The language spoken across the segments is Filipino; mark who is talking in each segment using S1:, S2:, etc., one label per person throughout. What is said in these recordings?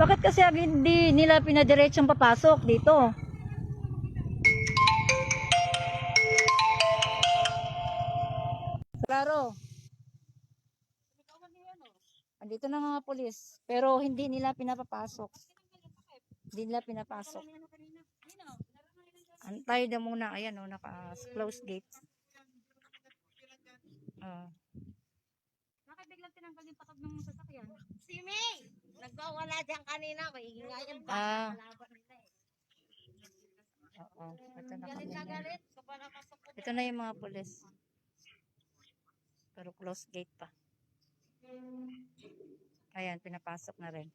S1: Bakit kasi hindi nila pinadiretsyong papasok dito? Klaro. Andito na mga pulis. Pero hindi nila pinapapasok. Hindi nila pinapasok. Antay na muna. Ayan o, naka-close gate.
S2: Bakit biglang tinanggal yung patab ng sasakyan? Si May! Nagwawala dyan kanina. Mahihingayan ba? Kalaban nila eh.
S1: Oo. Ito na
S2: Galit
S1: kami.
S2: na galit. So, para pasok ko.
S1: Ito na yung mga pulis. Pero close gate pa. Ayan, pinapasok na rin.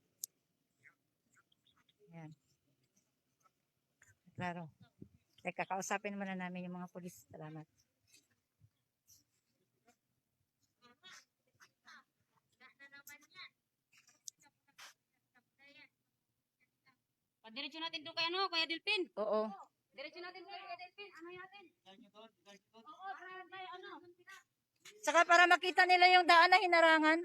S1: Ayan. Klaro. Teka, kausapin muna namin yung mga pulis. Salamat.
S2: Diretso natin doon kay ano, Kuya Delpin.
S1: Oo.
S2: Diretso natin doon Kuya Delpin. Ano natin? Oo, tayo ano.
S1: Saka para makita nila yung daan na hinarangan.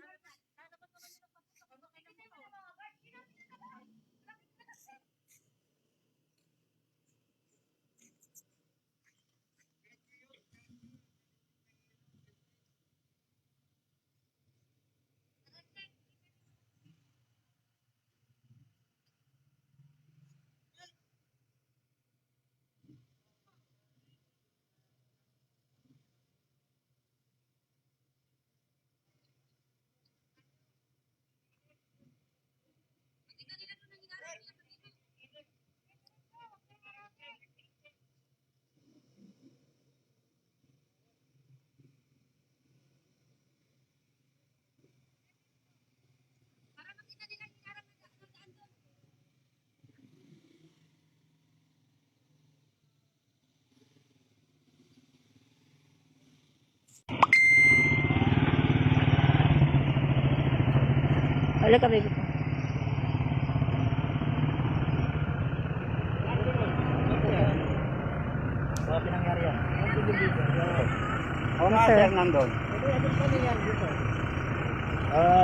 S1: Wala ka, baby ko.
S3: Sa pinangyari yan.
S1: Oo nga, sir.
S3: Nandun.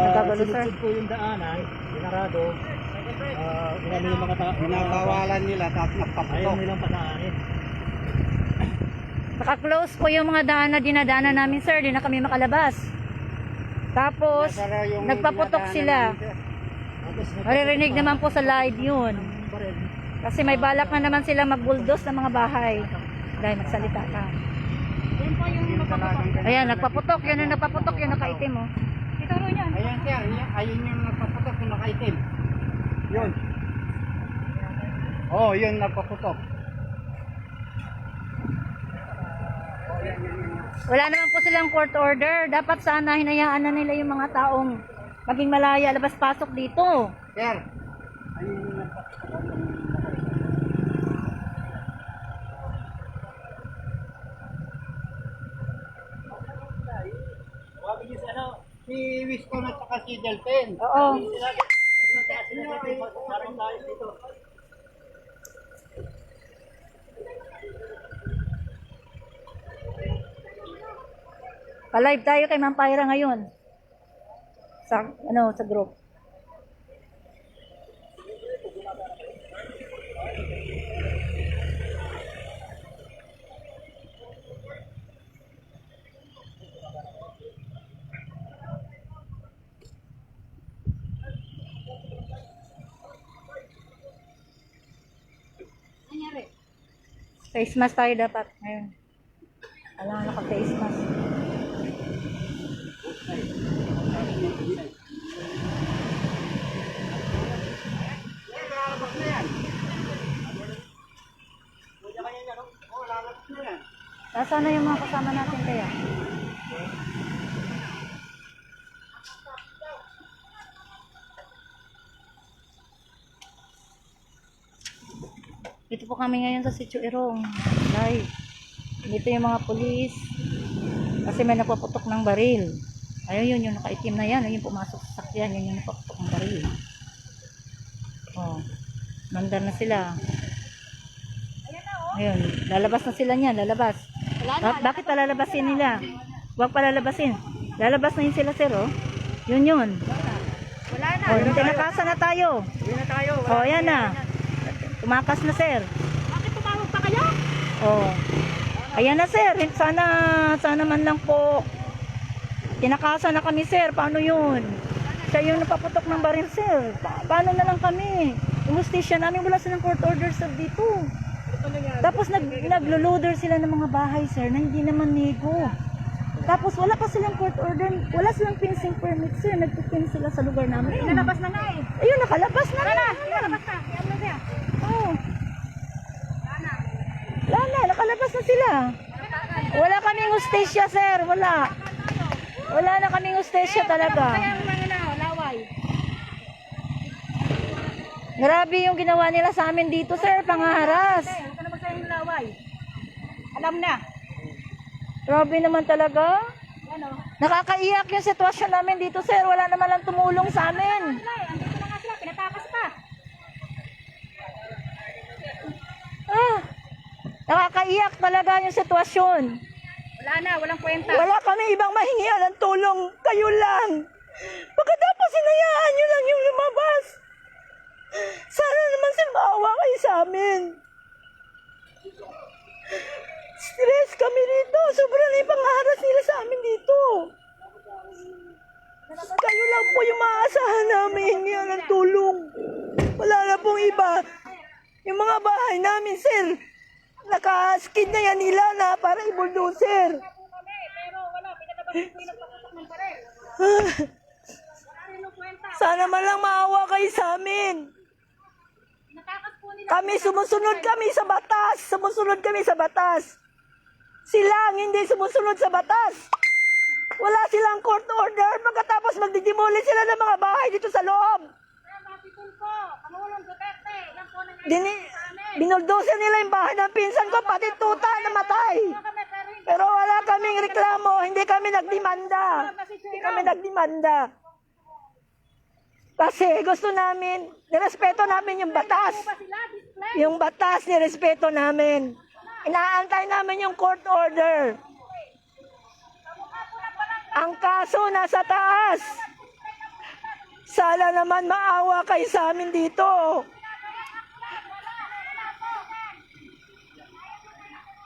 S1: Nagkagulo, sir.
S3: Sinusud ko yung daanan, binarado. Inano yung mga tao. Pinakawalan nila, tapos nagpaputok. Ayaw nilang padaanin.
S1: Naka-close po yung mga daan na dinadaanan namin, sir. Di na kami makalabas. Tapos, nagpaputok sila. Maririnig naman po sa live yun. Kasi may balak na naman sila mag-bulldoze ng mga bahay. Dahil magsalita ka.
S2: Yan po yung nagpapatok.
S1: Ayan, nagpaputok. Yan yung nagpaputok. Yung nakaitim, oh.
S2: Ito ro yan.
S3: Ayan sir, ayun yung nagpaputok, yung nakaitim. Yun. Oh, yun nagpaputok.
S1: Wala naman po silang court order. Dapat sana hinayaan na nila yung mga taong maging malaya, labas-pasok dito.
S3: Sir, ayun yung nagpaputok. Si Wisco at saka si Delphin.
S1: Oo. Pa-live tayo kay Ma'am Pyra ngayon. Sa group.
S2: Nangyari?
S1: Face mask tayo dapat ngayon. Alam na naka-face mask. Nasaan na yung mga kasama natin kaya? Dito po kami ngayon sa Sitio Irong. Live. Dito yung mga pulis. Kasi may napaputok ng baril. Ayun yung nakaitim na yan. Ayun pumasok sa sakyan. Yun yung napaputok ng baril. Oh. Mandar na sila. Ayun. Lalabas na sila niyan. Lalabas. Bakit palalabasin nila? Huwag palalabasin. Lalabas na yun sila, sir, oh. Yun.
S2: Wala na.
S1: Oh, tinakasan na tayo.
S3: Uwi na tayo.
S1: Oh, yan na. Tumakas na, sir.
S2: Bakit tumawag pa kayo?
S1: Oh. Ayan na, sir. Sana man lang po. Tinakasan na kami, sir. Paano yun? Siya yung napaputok ng baril, sir. Paano na lang kami? Yung hustisya namin, wala silang court order, sir, dito. Tapos naglo-loader sila ng mga bahay, sir, na hindi naman nego. Tapos wala pa silang court order, wala silang fencing permit, sir. Nagpipin sila sa lugar namin.
S2: Nalabas na nga eh.
S1: Ayun, nakalabas na.
S2: Nalabas na. Kaya mo siya.
S1: Oh. Wala na, nakalabas na sila. Wala kaming hustisya, sir. Wala. Wala na kaming hustisya talaga.
S2: Kaya mo mga laway.
S1: Grabe yung ginawa nila sa amin dito, sir. Pangaharas.
S2: Huwag ka na magsayang laway. Alam na.
S1: Grabe naman talaga.
S2: Ano?
S1: Nakakaiyak yung sitwasyon namin dito, sir. Wala naman lang tumulong sa amin.
S2: Andito na nga sila. Pinatakas pa.
S1: Ah, nakakaiyak talaga yung sitwasyon.
S2: Wala na. Walang kwenta.
S1: Wala kami ibang mahingian ng tulong. Kayo lang. Pagkatapos sinayaan nyo lang yung lumabas. Sana naman sir maawa kayo sa amin. Stress kami dito. Sobrang na ipangaharas nila sa amin dito. Kayo lang po yung maaasahan namin hingian ng tulong. Wala na pong iba. Yung mga bahay namin sir, nakaskid na yan nila na para i-bulldozer.
S2: Pero wala. Pinalabas ko yung nagpaputok ng baril.
S1: Sana man lang maawa kayo sa amin.
S2: Natakas po nila.
S1: Kami sumusunod kami sa batas. Sumusunod kami sa batas. Sila ang hindi sumusunod sa batas. Wala silang court order. Pagkatapos magdidemolish sila ng mga bahay dito sa loob.
S2: Mapitol ko. Pangulong Duterte. Yan po nangyayari sa amin.
S1: Binuldoser nila yung bahay ng pinsan ko. Pati tuta namatay. Pero wala kaming reklamo. Hindi kami nagdemanda. Hindi kami nagdemanda. Kasi gusto namin, nirespeto namin yung batas. Yung batas, nirespeto namin. Inaantay namin yung court order. Ang kaso nasa taas. Sana naman maawa kayo sa amin dito.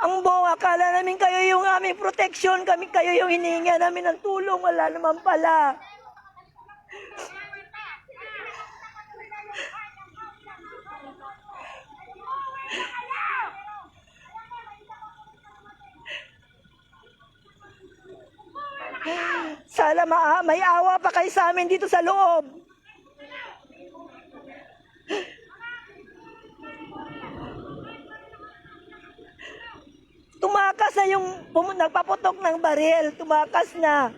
S1: Ang buong akala namin kayo yung aming proteksyon, kami kayo yung hininga namin ng tulong, wala naman pala. Sana may awa pa kayo sa amin dito sa loob. Tumakas na yung nagpaputok ng baril. Tumakas na.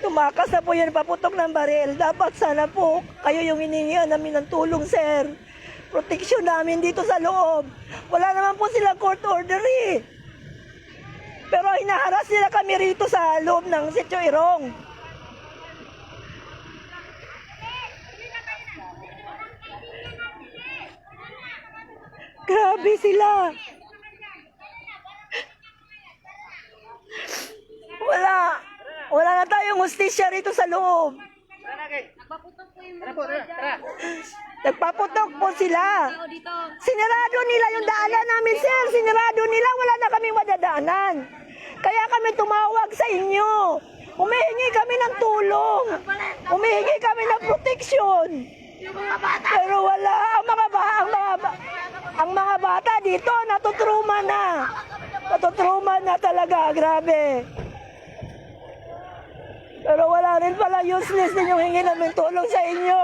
S1: Tumakas na po yun, paputok ng baril. Dapat sana po kayo yung hiningian namin ng tulong, sir. Proteksyon namin dito sa loob. Wala naman po sila court order eh. Pero hinaharas nila kami rito sa loob ng Sitio Irong. Grabe sila. Wala na tayong hustisya rito sa loob.
S2: Nagpaputok po yung mga
S3: Tara.
S1: Nagpaputok po sila.
S2: tao dito.
S1: Sinarado nila yung daanan namin, sir. Sinarado nila. Wala na kaming madadaanan. Kaya kami tumawag sa inyo. Humihingi kami ng tulong. Humihingi kami ng proteksyon. Pero wala. Ang mga bata dito, natutruma na. Natutruma na talaga. Grabe. Pero wala rin pala, useless din yung hingi namin tulong sa inyo.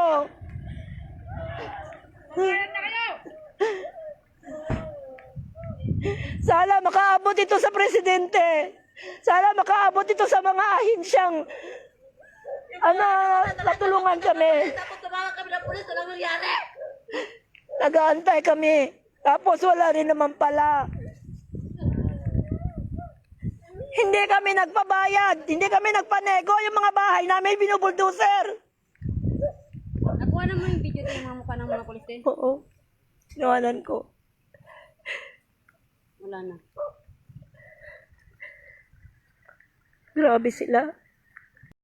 S1: Sana makaabot ito sa presidente. Sana makaabot ito sa mga ahensyang natulungan kami.
S2: Tapos tumawag kami ng pulis. Walang nangyari.
S1: Nag-aantay kami. Tapos wala rin naman pala. Hindi kami nagpabayad. Hindi kami nagpanego. Yung mga bahay namin binubuldoser.
S2: Nakuha naman yung video ng mga mukha ng mga pulis din.
S1: Oo. Sinawanan ko.
S2: Wala na.
S1: Grabe sila.